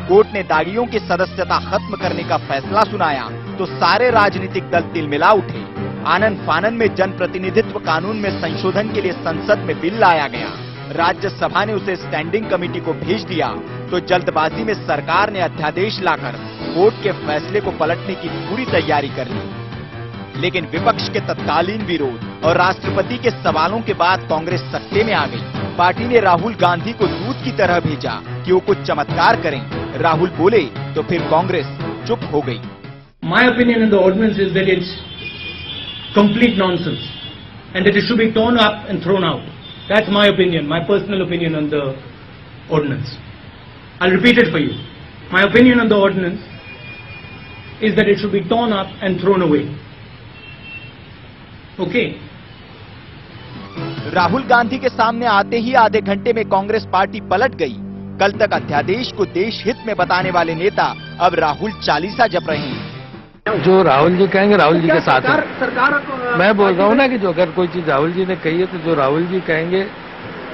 Court ने दागियों की सदस्यता खत्म करने का फैसला सुनाया तो सारे राजनीतिक दल तिलमिला उठे। आनन फानन में जनप्रतिनिधित्व कानून में संशोधन के लिए संसद में बिल लाया गया। राज्यसभा ने उसे स्टैंडिंग कमेटी को भेज दिया तो जल्दबाजी में सरकार ने अध्यादेश लाकर कोर्ट के फैसले को पलटने की पूरी तैयारी कर ली। लेकिन विपक्ष के तत्कालीन विरोध और राष्ट्रपति के सवालों के बाद कांग्रेस सत्ते में आ गई। पार्टी ने राहुल गांधी को दूत की तरह भेजा कि वो कुछ चमत्कार करें। राहुल बोले तो फिर कांग्रेस चुप हो गई। My opinion on the ordinance is that it's complete nonsense and that it should be torn up and thrown out. That's my opinion, my personal opinion on the ordinance. I'll repeat it for you. My opinion on the ordinance is that it should be torn up and thrown away. Okay? Rahul Gandhi के सामने आते ही आधे घंटे में Congress party पलट गई। कल तक अध्यादेश को देश हित में बताने वाले नेता अब राहुल चालीसा जप रहे हैं। जो राहुल जी कहेंगे राहुल जी के साथ है। सरकार मैं बोल रहा हूँ ना कि जो अगर कोई चीज राहुल जी ने कही है तो जो राहुल जी कहेंगे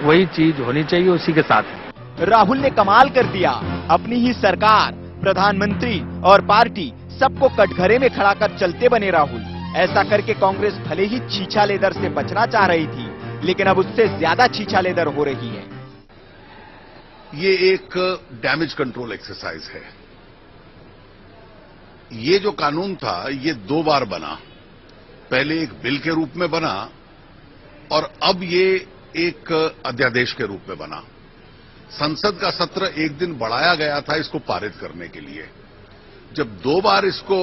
वही चीज होनी चाहिए, उसी के साथ है। राहुल ने कमाल कर दिया। अपनी ही सरकार, प्रधानमंत्री और पार्टी सबको कटघरे में खड़ा कर चलते बने राहुल। ऐसा करके कांग्रेस भले ही छीछालेदर से बचना चाह रही थी, लेकिन अब उससे ज्यादा छीछालेदर हो रही है। ये एक डैमेज कंट्रोल एक्सरसाइज है। ये जो कानून था ये 2 बार बना। पहले एक बिल के रूप में बना और अब ये एक अध्यादेश के रूप में बना। संसद का सत्र एक दिन बढ़ाया गया था इसको पारित करने के लिए। जब 2 बार इसको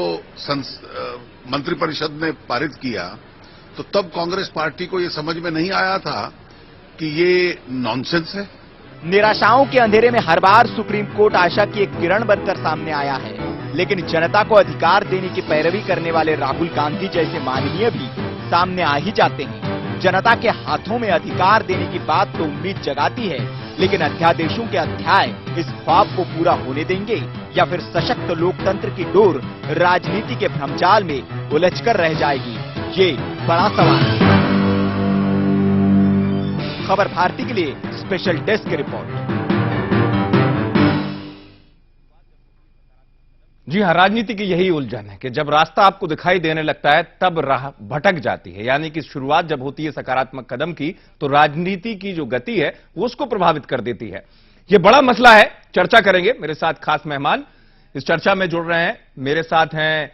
मंत्रिपरिषद ने पारित किया तो तब कांग्रेस पार्टी को ये समझ में नहीं आया था कि ये नॉनसेंस है। निराशाओं के अंधेरे में हर बार सुप्रीम कोर्ट आशा की एक किरण बनकर सामने आया है, लेकिन जनता को अधिकार देने की पैरवी करने वाले राहुल गांधी जैसे माननीय भी सामने आ ही जाते हैं। जनता के हाथों में अधिकार देने की बात तो उम्मीद जगाती है, लेकिन अध्यादेशों के अध्याय इस ख्वाब को पूरा होने देंगे या फिर सशक्त लोकतंत्र की डोर राजनीति के भ्रमजाल में उलझकर रह जाएगी, ये बड़ा सवाल है। खबर भारती के लिए स्पेशल डेस्क रिपोर्ट। जी हां, राजनीति की यही उलझन है कि जब रास्ता आपको दिखाई देने लगता है तब राह भटक जाती है। यानी कि शुरुआत जब होती है सकारात्मक कदम की तो राजनीति की जो गति है वो उसको प्रभावित कर देती है। ये बड़ा मसला है, चर्चा करेंगे। मेरे साथ खास मेहमान इस चर्चा में जुड़ रहे हैं। मेरे साथ हैं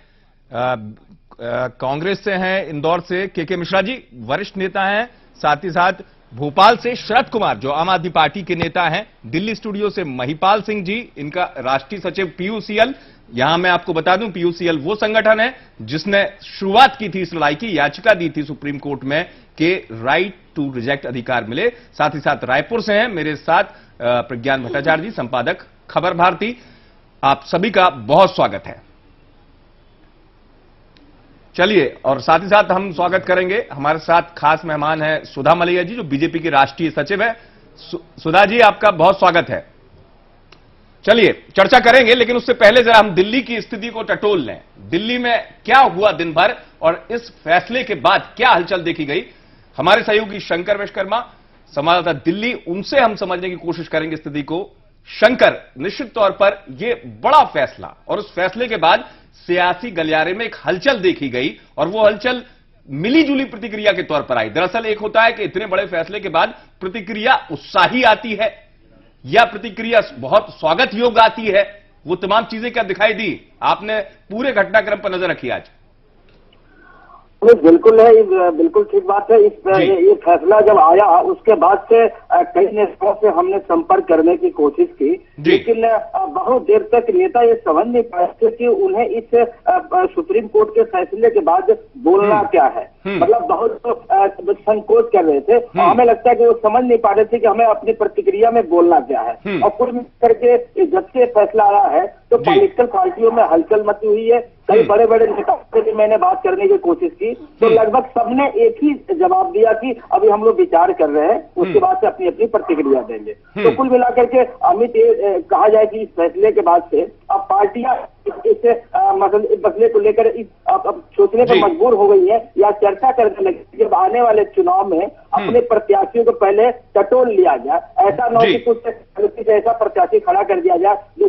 कांग्रेस से हैं, इंदौर से के मिश्रा जी, वरिष्ठ नेता हैं। साथ ही साथ भोपाल से शरद कुमार जो आम आदमी पार्टी के नेता हैं। दिल्ली स्टूडियो से महिपाल सिंह जी, इनका राष्ट्रीय सचिव पीयूसीएल। यहां मैं आपको बता दूं पीयूसीएल वो संगठन है जिसने शुरुआत की थी इस लड़ाई की, याचिका दी थी सुप्रीम कोर्ट में कि राइट टू रिजेक्ट अधिकार मिले। साथ ही साथ रायपुर से हैं मेरे साथ प्रज्ञान भट्टाचार्य जी, संपादक खबर भारती। आप सभी का बहुत स्वागत है। चलिए, और साथ ही साथ हम स्वागत करेंगे, हमारे साथ खास मेहमान है सुधा मलैया जी जो बीजेपी की राष्ट्रीय सचिव है। सुधा जी, आपका बहुत स्वागत है। चलिए चर्चा करेंगे, लेकिन उससे पहले जरा हम दिल्ली की स्थिति को टटोल लें। दिल्ली में क्या हुआ दिन भर और इस फैसले के बाद क्या हलचल देखी गई। हमारे सहयोगी शंकर विश्वकर्मा संवाददाता दिल्ली, उनसे हम समझने की कोशिश करेंगे स्थिति को। शंकर, निश्चित तौर पर यह बड़ा फैसला और उस फैसले के बाद सियासी गलियारे में एक हलचल देखी गई और वो हलचल मिली जुली प्रतिक्रिया के तौर पर आई। दरअसल एक होता है कि इतने बड़े फैसले के बाद प्रतिक्रिया उत्साही आती है या प्रतिक्रिया बहुत स्वागत योग्य आती है, वो तमाम चीजें क्या दिखाई दी? आपने पूरे घटनाक्रम पर नजर रखी आज। बिल्कुल है, बिल्कुल ठीक बात है। ये फैसला जब आया उसके बाद से कई नेताओं से हमने संपर्क करने की कोशिश की, लेकिन बहुत देर तक नेता ये समझ नहीं पाए थे कि उन्हें इस सुप्रीम कोर्ट के फैसले के बाद बोलना क्या है। मतलब बहुत संकोच कर रहे थे। हमें लगता है कि वो समझ नहीं पा रहे थे कि हमें अपनी प्रतिक्रिया में बोलना क्या है। और कुल मिलकर के जब से फैसला आया है तो पॉलिटिकल पार्टियों में हलचल मची हुई है। कई बड़े बड़े नेताओं से भी मैंने बात करने की कोशिश की तो लगभग सबने एक ही जवाब दिया कि अभी हम लोग विचार कर रहे हैं, उसके बाद से अपनी अपनी प्रतिक्रिया देंगे। तो कुल मिलाकर के अमित ये कहा जाए कि इस फैसले के बाद से अब पार्टियां इस मसले को लेकर अब सोचने पर मजबूर हो गई है या चर्चा करने लगी जब आने वाले चुनाव में अपने प्रत्याशियों को पहले टटोल लिया जाए। ऐसा न हो कि कुछ ऐसा प्रत्याशी खड़ा कर दिया जाए जो